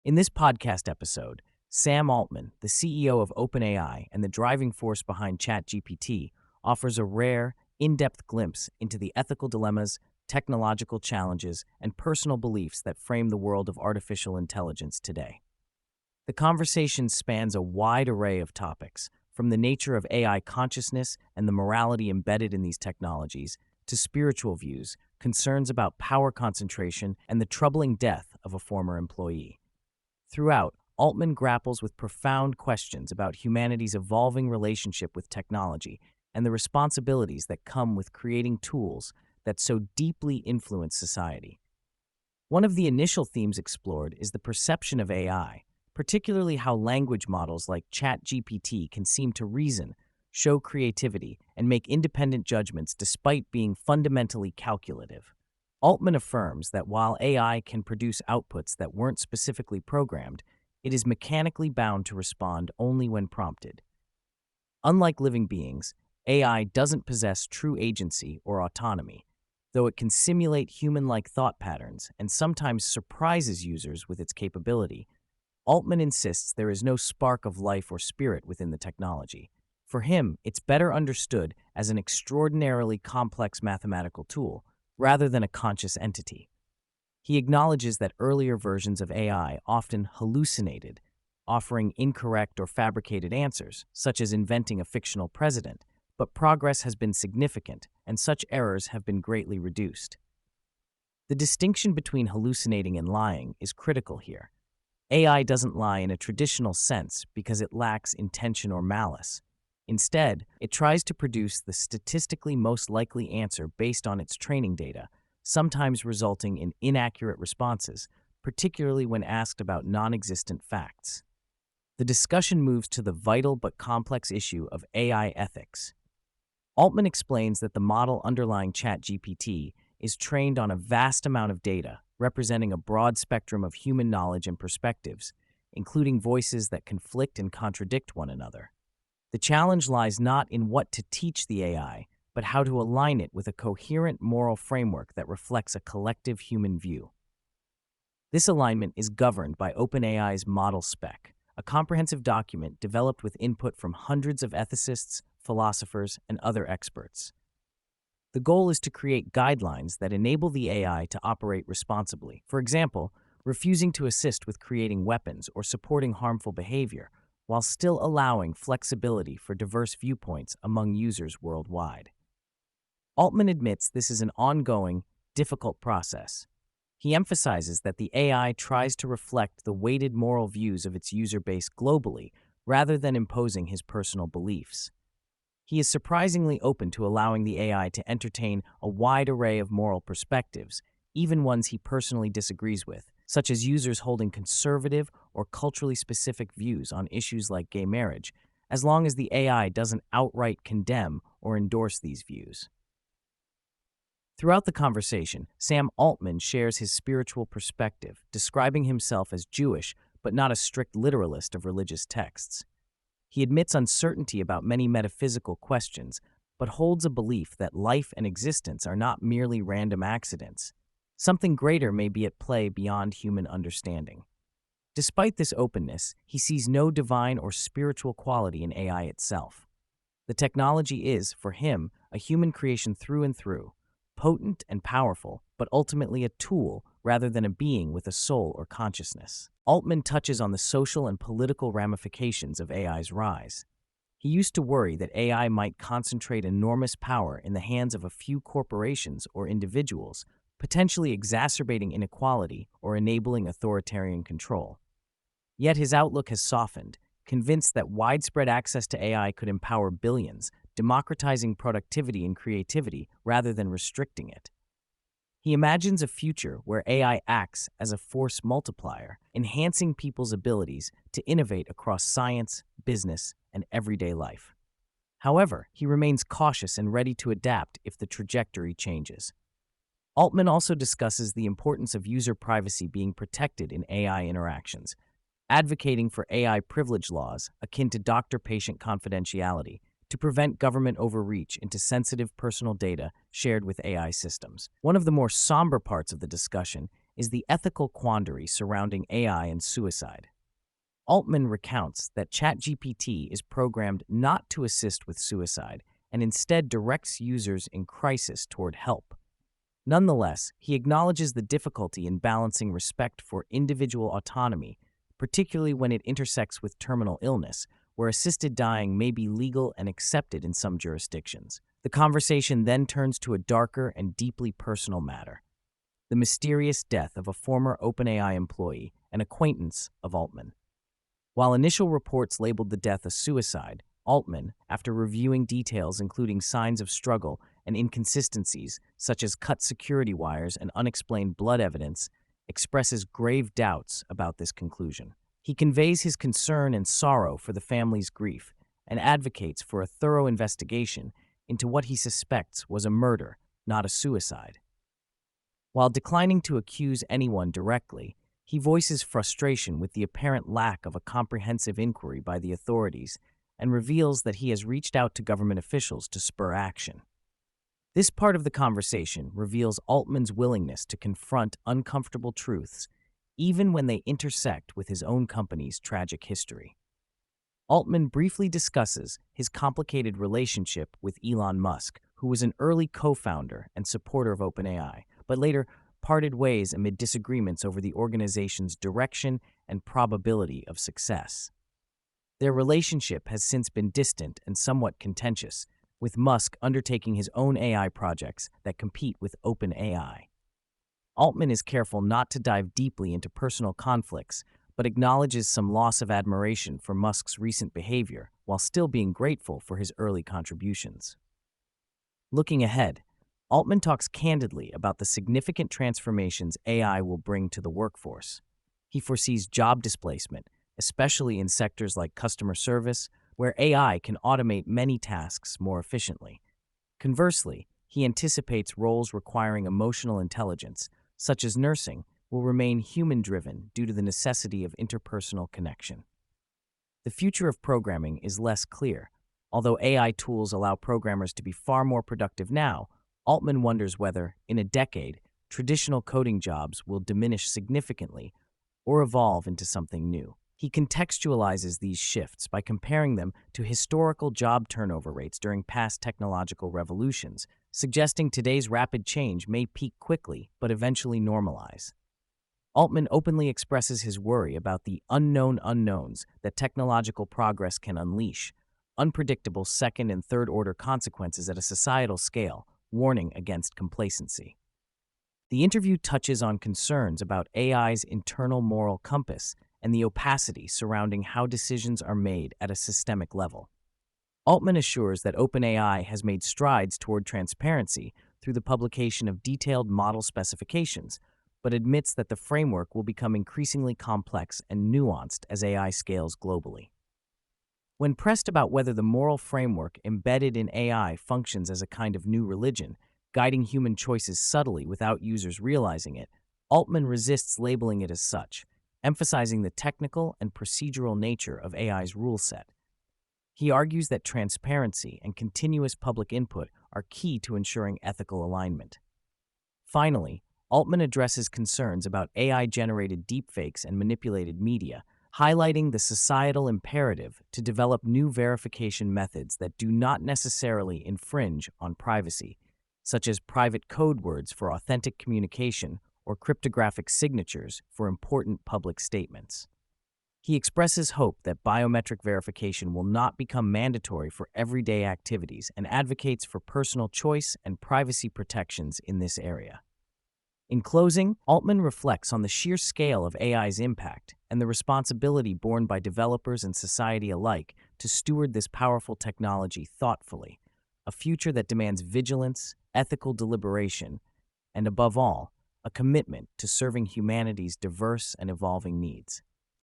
In this podcast episode, Sam Altman, the CEO of OpenAI and the driving force behind ChatGPT, offers a rare, in-depth glimpse into the ethical dilemmas, technological challenges, and personal beliefs that frame the world of artificial intelligence today. The conversation spans a wide array of topics, from the nature of AI consciousness and the morality embedded in these technologies, to spiritual views, concerns about power concentration, and the troubling death of a former employee. Throughout, Altman grapples with profound questions about humanity's evolving relationship with technology and the responsibilities that come with creating tools that so deeply influence society. One of the initial themes explored is the perception of AI, particularly how language models like ChatGPT can seem to reason, show creativity, and make independent judgments despite being fundamentally calculative. Altman affirms that while AI can produce outputs that weren't specifically programmed, it is mechanically bound to respond only when prompted. Unlike living beings, AI doesn't possess true agency or autonomy, though it can simulate human-like thought patterns and sometimes surprises users with its capability. Altman insists there is no spark of life or spirit within the technology. For him, it's better understood as an extraordinarily complex mathematical tool, rather than a conscious entity. He acknowledges that earlier versions of AI often hallucinated, offering incorrect or fabricated answers, such as inventing a fictional president, but progress has been significant, and such errors have been greatly reduced. The distinction between hallucinating and lying is critical here. AI doesn't lie in a traditional sense because it lacks intention or malice. Instead, it tries to produce the statistically most likely answer based on its training data, sometimes resulting in inaccurate responses, particularly when asked about non-existent facts. The discussion moves to the vital but complex issue of AI ethics. Altman explains that the model underlying ChatGPT is trained on a vast amount of data, representing a broad spectrum of human knowledge and perspectives, including voices that conflict and contradict one another. The challenge lies not in what to teach the AI, but how to align it with a coherent moral framework that reflects a collective human view. This alignment is governed by OpenAI's Model Spec, a comprehensive document developed with input from hundreds of ethicists, philosophers, and other experts. The goal is to create guidelines that enable the AI to operate responsibly. For example, refusing to assist with creating weapons or supporting harmful behavior, while still allowing flexibility for diverse viewpoints among users worldwide. Altman admits this is an ongoing, difficult process. He emphasizes that the AI tries to reflect the weighted moral views of its user base globally, rather than imposing his personal beliefs. He is surprisingly open to allowing the AI to entertain a wide array of moral perspectives, even ones he personally disagrees with, such as users holding conservative or culturally specific views on issues like gay marriage, as long as the AI doesn't outright condemn or endorse these views. Throughout the conversation, Sam Altman shares his spiritual perspective, describing himself as Jewish but not a strict literalist of religious texts. He admits uncertainty about many metaphysical questions, but holds a belief that life and existence are not merely random accidents. Something greater may be at play beyond human understanding. Despite this openness, he sees no divine or spiritual quality in AI itself. The technology is, for him, a human creation through and through, potent and powerful, but ultimately a tool rather than a being with a soul or consciousness. Altman touches on the social and political ramifications of AI's rise. He used to worry that AI might concentrate enormous power in the hands of a few corporations or individuals, potentially exacerbating inequality or enabling authoritarian control. Yet his outlook has softened, convinced that widespread access to AI could empower billions, democratizing productivity and creativity rather than restricting it. He imagines a future where AI acts as a force multiplier, enhancing people's abilities to innovate across science, business, and everyday life. However, he remains cautious and ready to adapt if the trajectory changes. Altman also discusses the importance of user privacy being protected in AI interactions, advocating for AI privilege laws akin to doctor-patient confidentiality to prevent government overreach into sensitive personal data shared with AI systems. One of the more somber parts of the discussion is the ethical quandary surrounding AI and suicide. Altman recounts that ChatGPT is programmed not to assist with suicide and instead directs users in crisis toward help. Nonetheless, he acknowledges the difficulty in balancing respect for individual autonomy, particularly when it intersects with terminal illness, where assisted dying may be legal and accepted in some jurisdictions. The conversation then turns to a darker and deeply personal matter: the mysterious death of a former OpenAI employee, an acquaintance of Altman. While initial reports labeled the death a suicide, Altman, after reviewing details including signs of struggle and inconsistencies such as cut security wires and unexplained blood evidence, expresses grave doubts about this conclusion. He conveys his concern and sorrow for the family's grief and advocates for a thorough investigation into what he suspects was a murder, not a suicide. While declining to accuse anyone directly, he voices frustration with the apparent lack of a comprehensive inquiry by the authorities and reveals that he has reached out to government officials to spur action. This part of the conversation reveals Altman's willingness to confront uncomfortable truths, even when they intersect with his own company's tragic history. Altman briefly discusses his complicated relationship with Elon Musk, who was an early co-founder and supporter of OpenAI, but later parted ways amid disagreements over the organization's direction and probability of success. Their relationship has since been distant and somewhat contentious, with Musk undertaking his own AI projects that compete with OpenAI. Altman is careful not to dive deeply into personal conflicts, but acknowledges some loss of admiration for Musk's recent behavior while still being grateful for his early contributions. Looking ahead, Altman talks candidly about the significant transformations AI will bring to the workforce. He foresees job displacement, especially in sectors like customer service, where AI can automate many tasks more efficiently. Conversely, he anticipates roles requiring emotional intelligence, such as nursing, will remain human-driven due to the necessity of interpersonal connection. The future of programming is less clear. Although AI tools allow programmers to be far more productive now, Altman wonders whether, in a decade, traditional coding jobs will diminish significantly or evolve into something new. He contextualizes these shifts by comparing them to historical job turnover rates during past technological revolutions, suggesting today's rapid change may peak quickly but eventually normalize. Altman openly expresses his worry about the unknown unknowns that technological progress can unleash, unpredictable second and third order consequences at a societal scale, warning against complacency. The interview touches on concerns about AI's internal moral compass and the opacity surrounding how decisions are made at a systemic level. Altman assures that OpenAI has made strides toward transparency through the publication of detailed model specifications, but admits that the framework will become increasingly complex and nuanced as AI scales globally. When pressed about whether the moral framework embedded in AI functions as a kind of new religion, guiding human choices subtly without users realizing it, Altman resists labeling it as such, emphasizing the technical and procedural nature of AI's rule set. He argues that transparency and continuous public input are key to ensuring ethical alignment. Finally, Altman addresses concerns about AI-generated deepfakes and manipulated media, highlighting the societal imperative to develop new verification methods that do not necessarily infringe on privacy, such as private code words for authentic communication or cryptographic signatures for important public statements. He expresses hope that biometric verification will not become mandatory for everyday activities and advocates for personal choice and privacy protections in this area. In closing, Altman reflects on the sheer scale of AI's impact and the responsibility borne by developers and society alike to steward this powerful technology thoughtfully, a future that demands vigilance, ethical deliberation, and above all, a commitment to serving humanity's diverse and evolving needs.